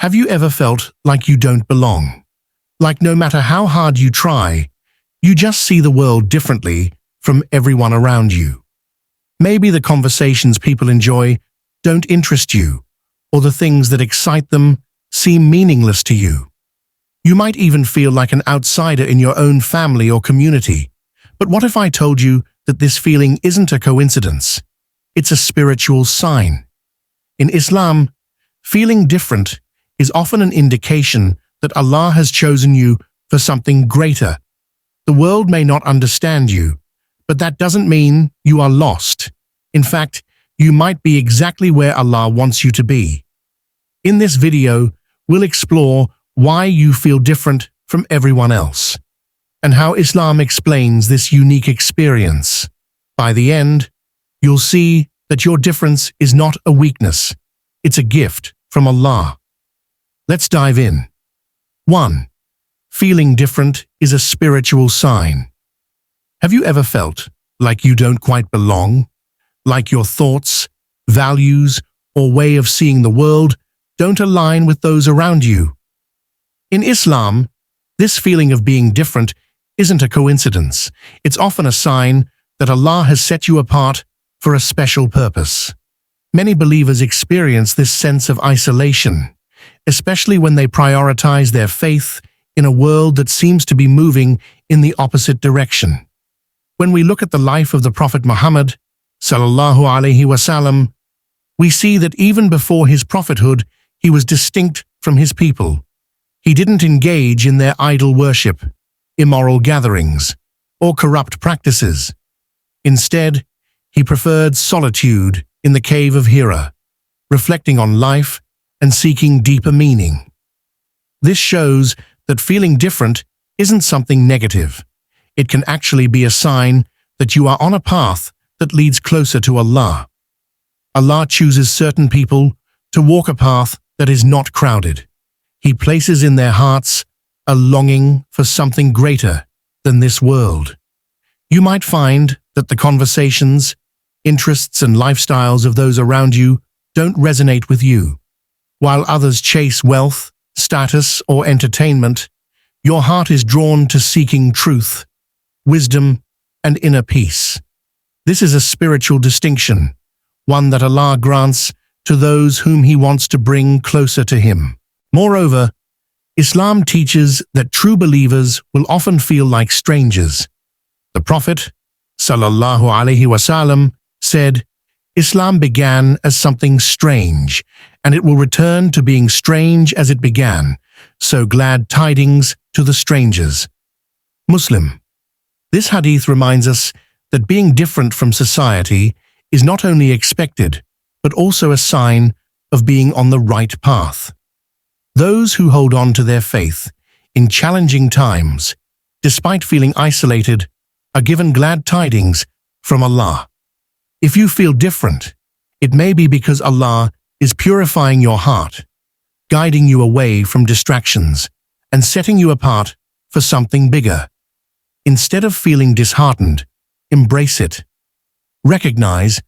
Have you ever felt like you don't belong? Like no matter how hard you try, you just see the world differently from everyone around you. Maybe the conversations people enjoy don't interest you, or the things that excite them seem meaningless to you. You might even feel like an outsider in your own family or community. But what if I told you that this feeling isn't a coincidence? It's a spiritual sign. In Islam, feeling different is often an indication that Allah has chosen you for something greater. The world may not understand you, but that doesn't mean you are lost. In fact, you might be exactly where Allah wants you to be. In this video, we'll explore why you feel different from everyone else, and how Islam explains this unique experience. By the end, you'll see that your difference is not a weakness, it's a gift from Allah. Let's dive in. 1. Feeling different is a spiritual sign. Have you ever felt like you don't quite belong? Like your thoughts, values, or way of seeing the world don't align with those around you? In Islam, this feeling of being different isn't a coincidence. It's often a sign that Allah has set you apart for a special purpose. Many believers experience this sense of isolation, especially when they prioritize their faith in a world that seems to be moving in the opposite direction. When we look at the life of the Prophet Muhammad, sallallahu alaihi wasallam, we see that even before his prophethood, he was distinct from his people. He didn't engage in their idol worship, immoral gatherings, or corrupt practices. Instead, he preferred solitude in the cave of Hira, reflecting on life and seeking deeper meaning. This shows that feeling different isn't something negative. It can actually be a sign that you are on a path that leads closer to Allah. Allah chooses certain people to walk a path that is not crowded. He places in their hearts a longing for something greater than this world. You might find that the conversations, interests, and lifestyles of those around you don't resonate with you. While others chase wealth, status, or entertainment, your heart is drawn to seeking truth, wisdom, and inner peace. This is a spiritual distinction, one that Allah grants to those whom He wants to bring closer to Him. Moreover, Islam teaches that true believers will often feel like strangers. The Prophet, sallallahu alaihi wasallam, said, "Islam began as something strange, and it will return to being strange as it began, so glad tidings to the strangers." Muslim. This hadith reminds us that being different from society is not only expected, but also a sign of being on the right path. Those who hold on to their faith in challenging times, despite feeling isolated, are given glad tidings from Allah. If you feel different, it may be because Allah is purifying your heart, guiding you away from distractions, and setting you apart for something bigger. Instead of feeling disheartened, embrace it. Recognize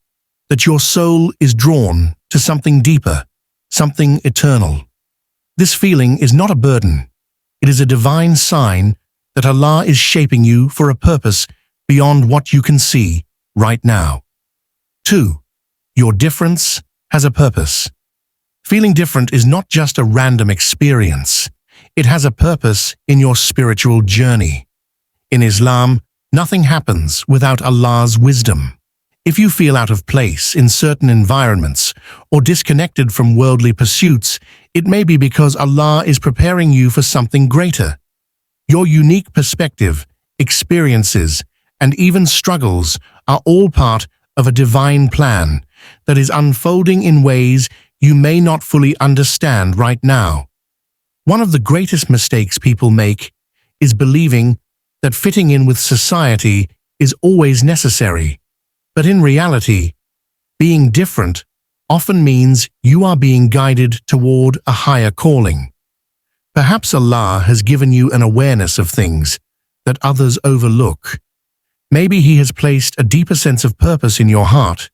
that your soul is drawn to something deeper, something eternal. This feeling is not a burden. It is a divine sign that Allah is shaping you for a purpose beyond what you can see right now. 2. Your difference has a purpose. Feeling different is not just a random experience. It has a purpose in your spiritual journey. In Islam, nothing happens without Allah's wisdom. If you feel out of place in certain environments or disconnected from worldly pursuits, it may be because Allah is preparing you for something greater. Your unique perspective, experiences, and even struggles are all part of a divine plan that is unfolding in ways you may not fully understand right now. One of the greatest mistakes people make is believing that fitting in with society is always necessary. But in reality, being different often means you are being guided toward a higher calling. Perhaps Allah has given you an awareness of things that others overlook. Maybe He has placed a deeper sense of purpose in your heart,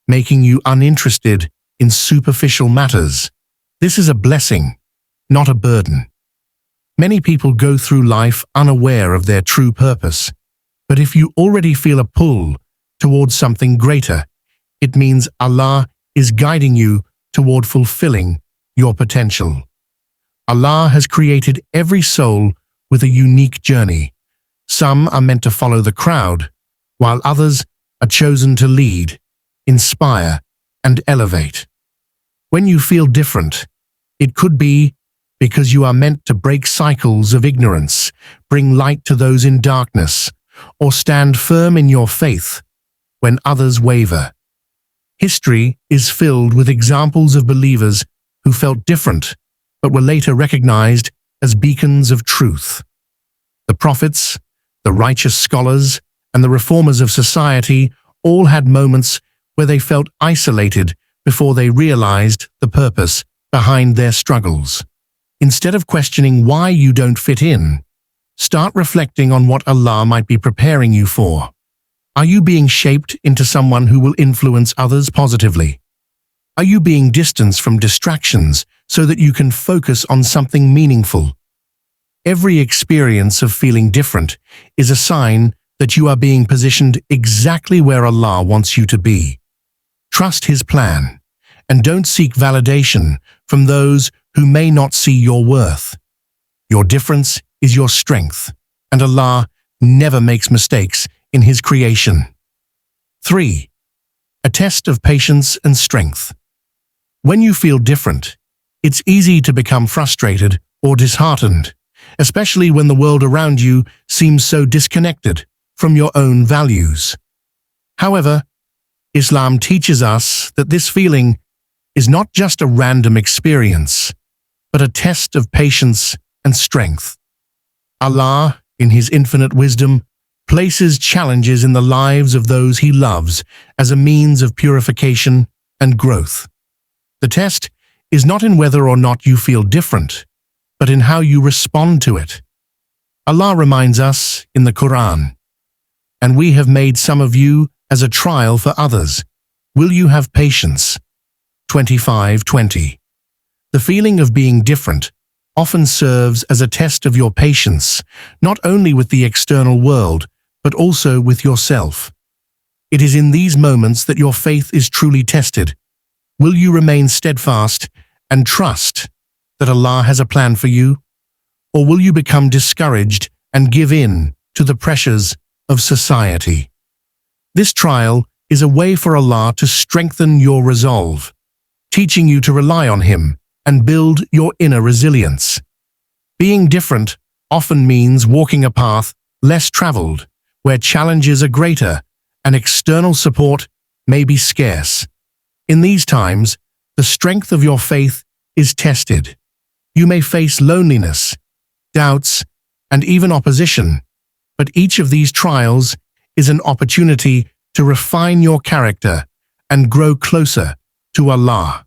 making you uninterested in superficial matters. This is a blessing, not a burden. Many people go through life unaware of their true purpose, but if you already feel a pull towards something greater, it means Allah is guiding you toward fulfilling your potential. Allah has created every soul with a unique journey. Some are meant to follow the crowd, while others are chosen to lead, inspire, and elevate. When you feel different, it could be because you are meant to break cycles of ignorance, bring light to those in darkness, or stand firm in your faith when others waver. History is filled with examples of believers who felt different but were later recognized as beacons of truth. The prophets, the righteous scholars, and the reformers of society all had moments where they felt isolated before they realized the purpose behind their struggles. Instead of questioning why you don't fit in, start reflecting on what Allah might be preparing you for. Are you being shaped into someone who will influence others positively? Are you being distanced from distractions so that you can focus on something meaningful? Every experience of feeling different is a sign that you are being positioned exactly where Allah wants you to be. Trust His plan, and don't seek validation from those who may not see your worth. Your difference is your strength, and Allah never makes mistakes in His creation. 3. A test of patience and strength. When you feel different, it's easy to become frustrated or disheartened, especially when the world around you seems so disconnected from your own values. However, Islam teaches us that this feeling is not just a random experience, but a test of patience and strength. Allah, in His infinite wisdom, places challenges in the lives of those He loves as a means of purification and growth. The test is not in whether or not you feel different, but in how you respond to it. Allah reminds us in the Quran, "And we have made some of you as a trial for others. Will you have patience?" 25:20. The feeling of being different often serves as a test of your patience, not only with the external world, but also with yourself. It is in these moments that your faith is truly tested. Will you remain steadfast and trust that Allah has a plan for you? Or will you become discouraged and give in to the pressures of society? This trial is a way for Allah to strengthen your resolve, teaching you to rely on Him and build your inner resilience. Being different often means walking a path less traveled, where challenges are greater and external support may be scarce. In these times, the strength of your faith is tested. You may face loneliness, doubts, and even opposition, but each of these trials is an opportunity to refine your character and grow closer to Allah.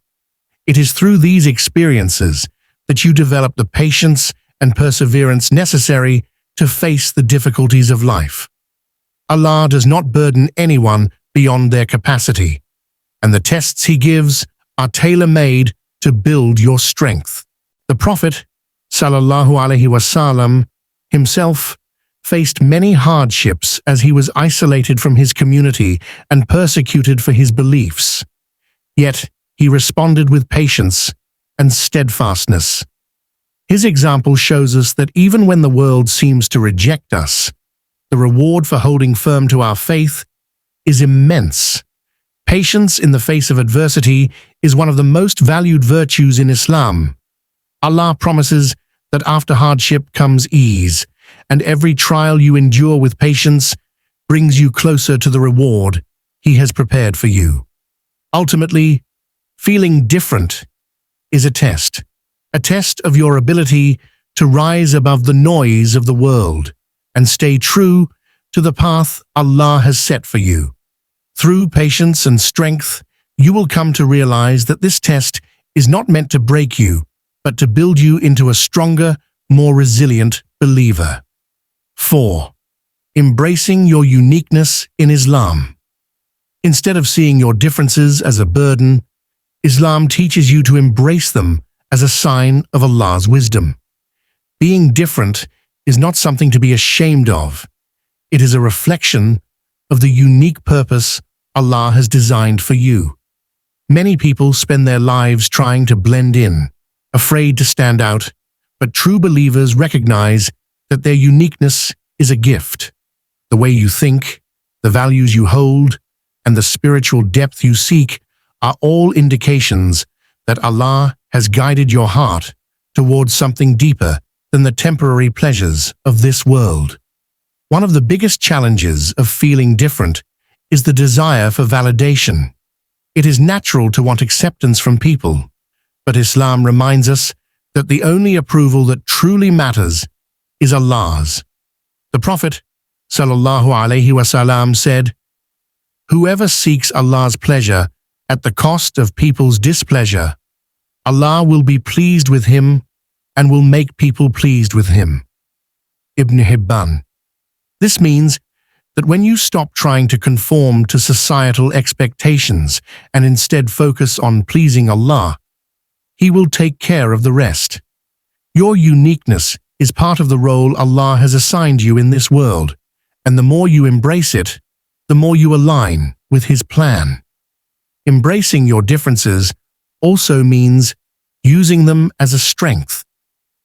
It is through these experiences that you develop the patience and perseverance necessary to face the difficulties of life. Allah does not burden anyone beyond their capacity, and the tests He gives are tailor-made to build your strength. The Prophet, sallallahu alaihi wasallam, himself faced many hardships as he was isolated from his community and persecuted for his beliefs. Yet, he responded with patience and steadfastness. His example shows us that even when the world seems to reject us, the reward for holding firm to our faith is immense. Patience in the face of adversity is one of the most valued virtues in Islam. Allah promises that after hardship comes ease, and every trial you endure with patience brings you closer to the reward He has prepared for you. Ultimately, feeling different is a test of your ability to rise above the noise of the world and stay true to the path Allah has set for you. Through patience and strength, you will come to realize that this test is not meant to break you, but to build you into a stronger, more resilient believer. 4. Embracing your uniqueness in Islam. Instead of seeing your differences as a burden, Islam teaches you to embrace them as a sign of Allah's wisdom. Being different is not something to be ashamed of. It is a reflection of the unique purpose Allah has designed for you. Many people spend their lives trying to blend in, afraid to stand out, but true believers recognize that their uniqueness is a gift. The way you think, the values you hold, and the spiritual depth you seek are all indications that Allah has guided your heart towards something deeper than the temporary pleasures of this world. One of the biggest challenges of feeling different is the desire for validation. It is natural to want acceptance from people, but Islam reminds us that the only approval that truly matters is Allah's. The Prophet ﷺ said, "Whoever seeks Allah's pleasure at the cost of people's displeasure, Allah will be pleased with him and will make people pleased with him." Ibn Hibban. This means that when you stop trying to conform to societal expectations and instead focus on pleasing Allah, He will take care of the rest. Your uniqueness is part of the role Allah has assigned you in this world, and the more you embrace it, the more you align with His plan. Embracing your differences also means using them as a strength.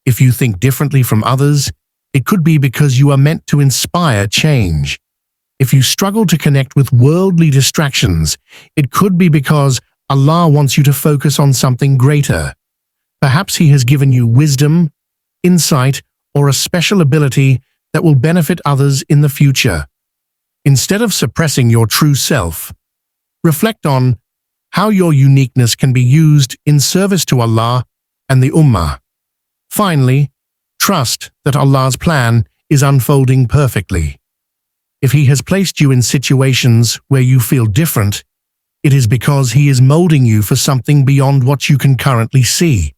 If you think differently from others, it could be because you are meant to inspire change. If you struggle to connect with worldly distractions, it could be because Allah wants you to focus on something greater. Perhaps He has given you wisdom, insight, or a special ability that will benefit others in the future. Instead of suppressing your true self, reflect on how your uniqueness can be used in service to Allah and the Ummah. Finally, trust that Allah's plan is unfolding perfectly. If He has placed you in situations where you feel different, it is because He is molding you for something beyond what you can currently see.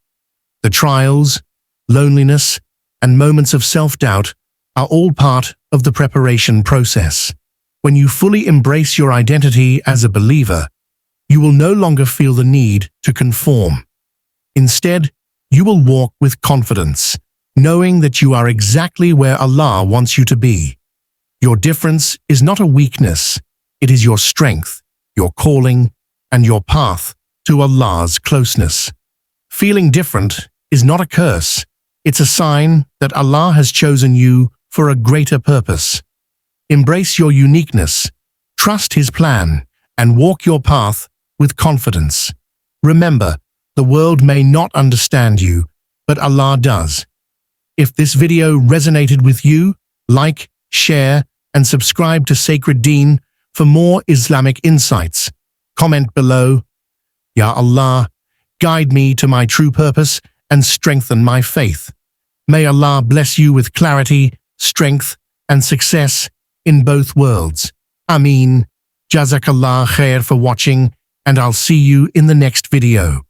The trials, loneliness, and moments of self-doubt are all part of the preparation process. When you fully embrace your identity as a believer, you will no longer feel the need to conform. Instead, you will walk with confidence, knowing that you are exactly where Allah wants you to be. Your difference is not a weakness, it is your strength, your calling, and your path to Allah's closeness. Feeling different is not a curse, it's a sign that Allah has chosen you for a greater purpose. Embrace your uniqueness, trust His plan, and walk your path with confidence. Remember, the world may not understand you, but Allah does. If this video resonated with you, like, share, and subscribe to Sacred Deen for more Islamic insights. Comment below. Ya Allah, guide me to my true purpose and strengthen my faith. May Allah bless you with clarity, strength, and success in both worlds. Ameen. Jazakallah khair for watching, and I'll see you in the next video.